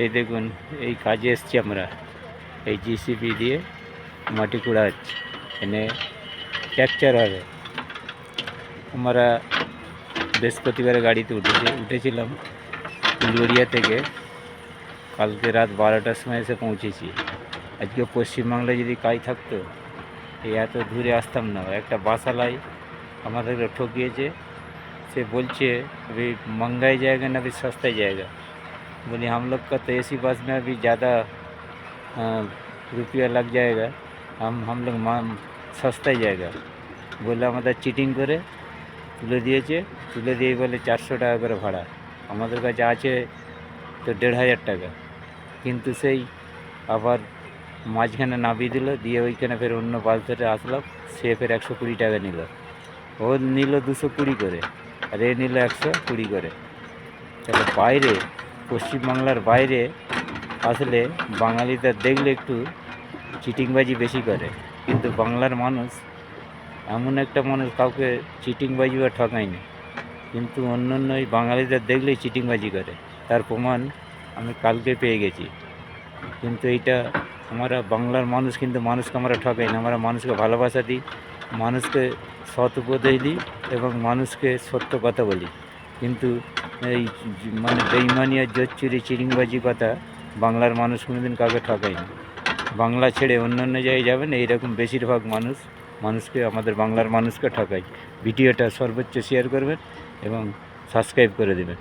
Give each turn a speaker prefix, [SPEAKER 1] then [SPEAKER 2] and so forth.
[SPEAKER 1] এই দেখুন, এই কাজে এসছি আমরা। এই জিসিবি দিয়ে মাটি কুড়া হচ্ছে, এনে ট্র্যাকচার হবে। আমরা বৃহস্পতিবারে গাড়িতে উঠেছিলাম ফুলগড়িয়া থেকে। কালকে রাত 12টার সময় এসে পৌঁছেছি। আজকে পশ্চিমবাংলায় যদি কাজ থাকতো এই এত দূরে আসতাম না। একটা বাসালাই আমাদেরকে ঠকিয়েছে। से बोलছে अभी महंगाई जाएगा ना अभी सस्ता जाएगा। बोले हम लोग का तो एसी बस में अभी ज़्यादा रुपया लग जाएगा, हम लोग सस्ता जाएगा। बोले আমাদের চিটিং করে তুলে দিয়েছে। তুলে দিয়ে বলে 400 টাকা করে ভাড়া। আমাদের কাছে আছে তো 1500 টাকা। কিন্তু সেই আবার মাঝখানে নামিয়ে দিল, দিয়ে ওইখানে ফের অন্য বাস ধরে আসলাম। সে ফের 120 টাকা নিল। ও নিল 220 করে, আর এ নিল 120 করে। তাহলে বাইরে, পশ্চিমবাংলার বাইরে আসলে বাঙালিদের দেখলে একটু চিটিংবাজি বেশি করে, কিন্তু বাংলার মানুষ এমন একটা মানুষ, কাউকে চিটিংবাজি বা ঠকায়নি। কিন্তু অন্য অন্য এই বাঙালিদের দেখলেই চিটিংবাজি করে। তার প্রমাণ আমি কালকে পেয়ে গেছি। কিন্তু এইটা আমরা বাংলার মানুষ, কিন্তু মানুষকে আমরা ঠকাই না। আমরা মানুষকে ভালোবাসা দিই, মানুষকে সৎ উপদেশ দিই এবং মানুষকে সত্য কথা বলি। কিন্তু এই মানে বেইমানি আর জোচ্চুরি চিটিংবাজি কথা বাংলার মানুষ কোনোদিন কাউকে ঠকায়নি। বাংলা ছেড়ে অন্য অন্য জায়গায় যাবেন, এইরকম বেশিরভাগ মানুষকে, আমাদের বাংলার মানুষকে ঠকায়। ভিডিওটা সর্বোচ্চ শেয়ার করবেন এবং সাবস্ক্রাইব করে দেবেন।